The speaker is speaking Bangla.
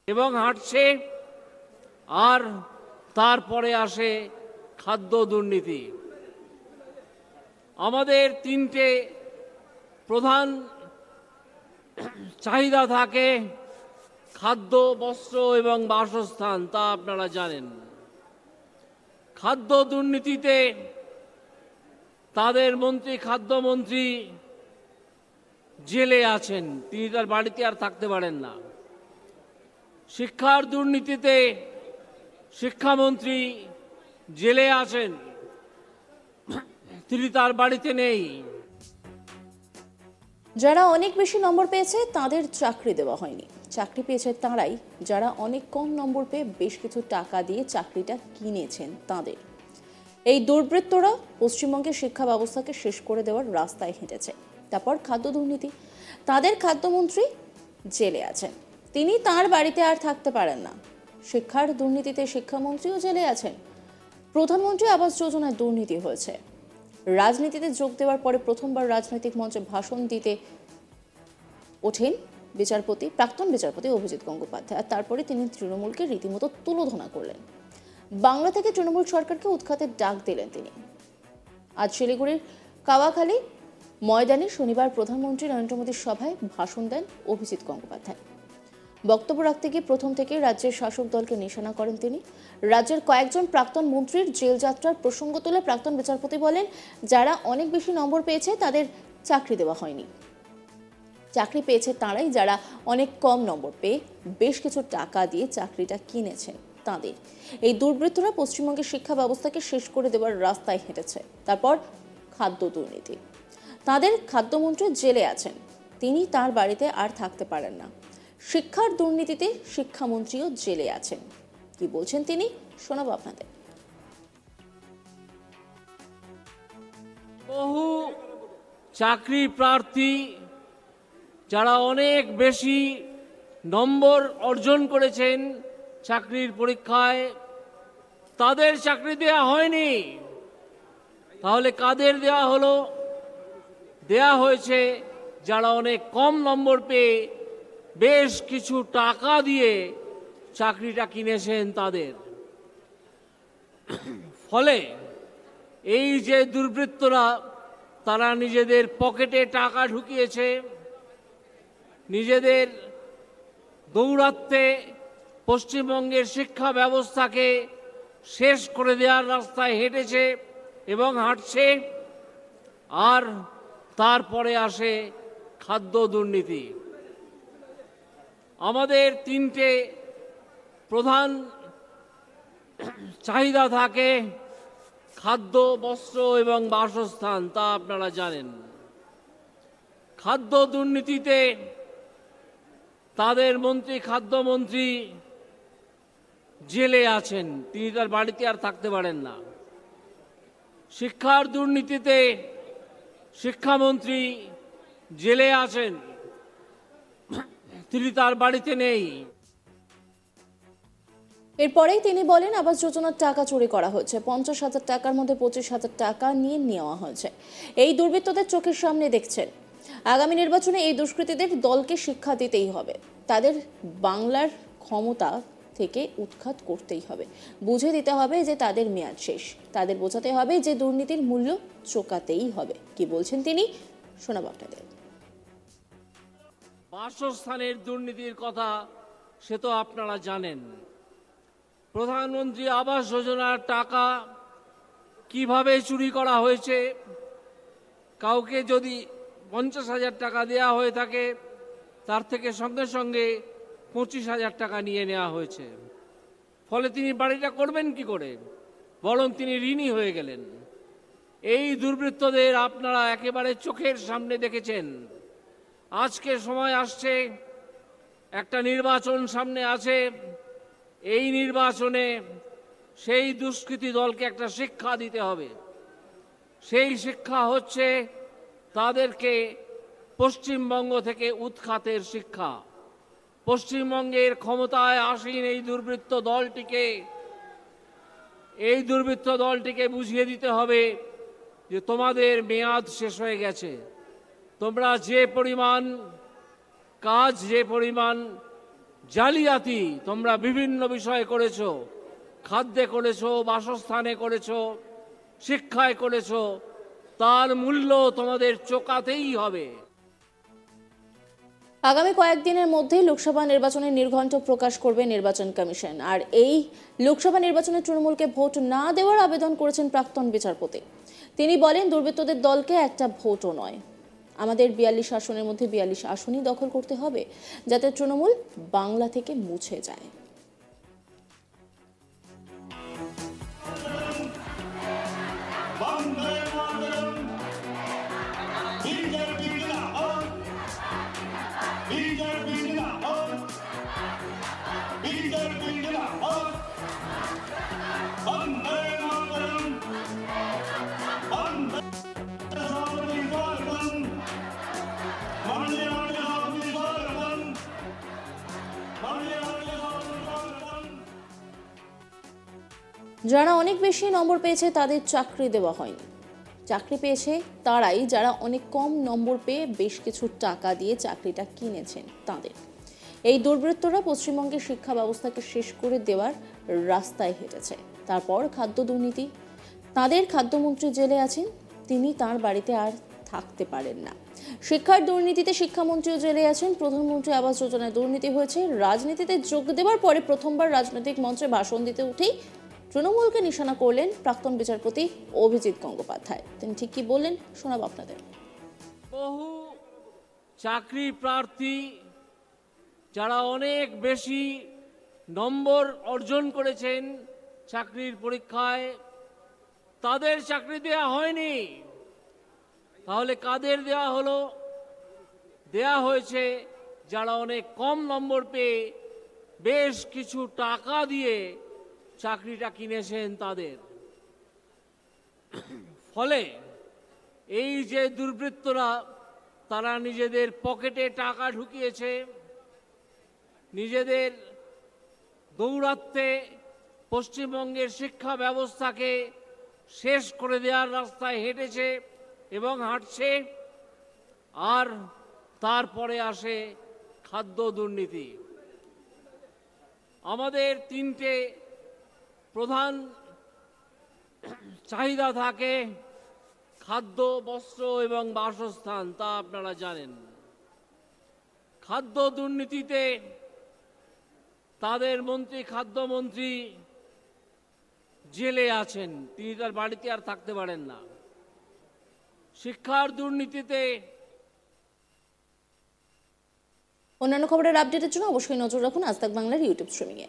এবং হাঁটছে, আর তারপরে আসে খাদ্য দুর্নীতি। আমাদের তিনটে প্রধান চাহিদা থাকে, খাদ্য, বস্ত্র এবং বাসস্থান, তা আপনারা জানেন। খাদ্য দুর্নীতিতে তাদের মন্ত্রী, খাদ্যমন্ত্রী জেলে আছেন, তিনি তার বাড়িতে আর থাকতে পারেন না। শিক্ষার দুর্নীতিতে শিক্ষামন্ত্রী জেলে আছেন, তিনি তার বাড়িতে নেই। যারা অনেক বেশি নম্বর পেয়েছে তাদের চাকরি দেওয়া হয়নি। চাকরি পেয়েছে তারাই যারা অনেক কম নম্বর পেয়ে বেশ কিছু টাকা দিয়ে চাকরিটা কিনেছেন তাদের। এই দুর্বৃত্তরা পশ্চিমবঙ্গের শিক্ষা ব্যবস্থাকে শেষ করে দেওয়ার রাস্তায় হেঁটেছে। তারপর খাদ্য দুর্নীতি, তাদের খাদ্যমন্ত্রী জেলে আছেন, তিনি তার বাড়িতে আর থাকতে পারেন না। শিক্ষার দুর্নীতিতে শিক্ষামন্ত্রীও জেলে আছেন। প্রধানমন্ত্রী আবাস যোজনায় দুর্নীতি হয়েছে। রাজনীতিতে যোগ দেওয়ার পরে প্রথমবার রাজনৈতিক মঞ্চে ভাষণ দিতে ওঠেন প্রাক্তন বিচারপতি অভিজিৎ গঙ্গোপাধ্যায়। আর তারপরে তিনি তৃণমূলকে রীতিমতো তুলোধনা করলেন। বাংলা থেকে তৃণমূল সরকারকে উৎখাতের ডাক দিলেন তিনি। আজ শিলিগুড়ির কাওয়াখালী ময়দানে শনিবার প্রধানমন্ত্রী নরেন্দ্র মোদীর সভায় ভাষণ দেন অভিজিৎ গঙ্গোপাধ্যায়। বক্তব্য রাখতে গিয়ে প্রথম থেকে রাজ্যের শাসক দলকে নিশানা করেন তিনি। রাজ্যের কয়েকজন প্রাক্তন মন্ত্রীর জেল যাত্রার প্রসঙ্গ তুলে প্রাক্তন বিচারপতি বলেন, যারা অনেক বেশি নম্বর পেয়েছে তাদের চাকরি দেওয়া হয়নি। চাকরি পেয়েছে তারাই যারা অনেক কম নম্বর পেয়ে বেশ কিছু টাকা দিয়ে চাকরিটা কিনেছেন তাদের। এই দুর্বৃত্তরা পশ্চিমবঙ্গের শিক্ষা ব্যবস্থাকে শেষ করে দেওয়ার রাস্তায় হেঁটেছে। তারপর খাদ্য দুর্নীতি, তাদের খাদ্যমন্ত্রী জেলে আছেন, তিনি তার বাড়িতে আর থাকতে পারেন না। শিক্ষার দুর্নীতিতে শিক্ষামন্ত্রীও জেলে আছেন। কি বলছেন তিনি, শোনাবো আপনাদের। বহু চাকরি প্রার্থী যারা অনেক বেশি নম্বর অর্জন করেছেন চাকরির পরীক্ষায়, তাদের চাকরি দেয়া হয়নি। তাহলে কাদের দেয়া হলো? দেয়া হয়েছে যারা অনেক কম নম্বর পেয়ে বেশ কিছু টাকা দিয়ে চাকরিটা কিনেছেন তাদের। ফলে এই যে দুর্বৃত্তরা, তারা নিজেদের পকেটে টাকা ঢুকিয়েছে, নিজেদের দৌরাত্ম্যে পশ্চিমবঙ্গের শিক্ষা ব্যবস্থাকে শেষ করে দেওয়ার রাস্তায় হেঁটেছে এবং হাঁটছে, আর তারপরে আসে খাদ্য দুর্নীতি। আমাদের তিনটে প্রধান চাহিদা থাকে, খাদ্য, বস্ত্র এবং বাসস্থান, তা আপনারা জানেন। খাদ্য দুর্নীতিতে তাদের মন্ত্রী, খাদ্যমন্ত্রী জেলে আছেন, তিনি তার বাড়িতে আর থাকতে পারেন না। শিক্ষার দুর্নীতিতে শিক্ষামন্ত্রী জেলে আছেন, তিনি তার বাড়িতে নেই। এরপরেই তিনি বলেন, আবাস যোজনার টাকা চুরি করা হয়েছে। 50,000 টাকার মধ্যে 25,000 টাকা নিয়ে নেওয়া হয়েছে। এই দুর্বৃত্তদের চোখের সামনে দেখছেন। আগামী নির্বাচনে এই দুষ্কৃতীদের দলকে শিক্ষা দিতেই হবে। তাদের বাংলার ক্ষমতা থেকে উৎখাত করতেই হবে। বুঝে দিতে হবে যে তাদের মেয়াদ শেষ। তাদের বোঝাতে হবে যে দুর্নীতির মূল্য চোকাতেই হবে। কি বলছেন তিনি, শোনাবো আপনাদের। বাসস্থানের দুর্নীতির কথা সে তো আপনারা জানেন। প্রধানমন্ত্রী আবাস যোজনার টাকা কিভাবে চুরি করা হয়েছে, কাউকে যদি 50,000 টাকা দেওয়া হয়ে থাকে, তার থেকে সঙ্গে সঙ্গে 25,000 টাকা নিয়ে নেওয়া হয়েছে। ফলে তিনি বাড়িটা করবেন কি করে, বরং তিনি ঋণী হয়ে গেলেন। এই দুর্বৃত্তদের আপনারা একেবারে চোখের সামনে দেখেছেন। আজকে সময় আসছে, একটা নির্বাচন সামনে আছে। এই নির্বাচনে সেই দুষ্কৃতী দলকে একটা শিক্ষা দিতে হবে। সেই শিক্ষা হচ্ছে তাদেরকে পশ্চিমবঙ্গ থেকে উৎখাতের শিক্ষা। পশ্চিমবঙ্গের ক্ষমতায় আসীন এই দুর্বৃত্ত দলটিকে বুঝিয়ে দিতে হবে যে তোমাদের মেয়াদ শেষ হয়ে গেছে। তোমরা যে পরিমাণ কাজ, যে পরিমাণ জালিয়াতি তোমরা বিভিন্ন বিষয়ে করেছো, খাদ্যে করেছো, বাসস্থানে করেছো, শিক্ষায় করেছো, তার মূল্য তোমাদের চোকাতেই হবে। আগামী কয়েকদিনের মধ্যে লোকসভা নির্বাচনের নির্ঘণ্ট প্রকাশ করবে নির্বাচন কমিশন। আর এই লোকসভা নির্বাচনে তৃণমূলকে ভোট না দেওয়ার আবেদন করেছেন প্রাক্তন বিচারপতি। তিনি বলেন, দুর্বৃত্তদের দলকে একটা ভোটও নয়, আমাদের 42 আসনের মধ্যে 42 আসনই দখল করতে হবে, যাতে তৃণমূল বাংলা থেকে মুছে যায়। যারা অনেক বেশি নম্বর পেয়েছে তাদের চাকরি দেওয়া হয়নি। চাকরি পেয়েছে তারাই যারা অনেক কম নম্বর পেয়ে বেশ কিছু টাকা দিয়ে চাকরিটা কিনেছেন তাদের। এই দুর্বৃত্তরা পশ্চিমবঙ্গের শিক্ষা ব্যবস্থাকে শেষ করে দেওয়ার রাস্তায় হেঁটেছে। তারপর খাদ্য দুর্নীতি, তাদের খাদ্যমন্ত্রী জেলে আছেন, তিনি তার বাড়িতে আর থাকতে পারেন না। শিক্ষার দুর্নীতিতে শিক্ষামন্ত্রীও জেলে আছেন। প্রধানমন্ত্রী আবাস যোজনায় দুর্নীতি হয়েছে। রাজনীতিতে যোগ দেওয়ার পরে প্রথমবার রাজনৈতিক মঞ্চে ভাষণ দিতে উঠেই তৃণমূলকে নিশানা করলেন প্রাক্তন বিচারপতি অভিজিৎ গঙ্গোপাধ্যায়। তিনি ঠিক কি বললেন শোনাব আপনাদের। বহু চাকরি প্রার্থী যারা অনেক বেশি নম্বর অর্জন করেছেন চাকরির পরীক্ষায়, তাদের চাকরি দেয়া হয়নি। তাহলে কাদের দেয়া হলো? দেয়া হয়েছে যারা অনেক কম নম্বর পেয়ে বেশ কিছু টাকা দিয়ে চাকরিটা কিনেছেন তাদের। ফলে এই যে দুর্বৃত্তরা, তারা নিজেদের পকেটে টাকা ঢুকিয়েছে, নিজেদের দৌরাত্মে পশ্চিমবঙ্গের শিক্ষা ব্যবস্থাকে শেষ করে দেওয়ার রাস্তায় হেঁটেছে এবং হাঁটছে। আর তারপরে আসে খাদ্য দুর্নীতি। আমাদের তিনটে প্রধান চাহিদা থাকে, খাদ্য, বস্ত্র এবং বাসস্থান, তা আপনারা জানেন। খাদ্য দুর্নীতিতে তাদের মন্ত্রী, খাদ্যমন্ত্রী জেলে আছেন, তিনি তার বাড়িতে আর থাকতে পারেন না। শিক্ষার দুর্নীতিতে অন্যান্য খবরের আপডেটের জন্য অবশ্যই নজর রাখুন আজ তাক বাংলার ইউটিউব স্ট্রিমিংয়ে।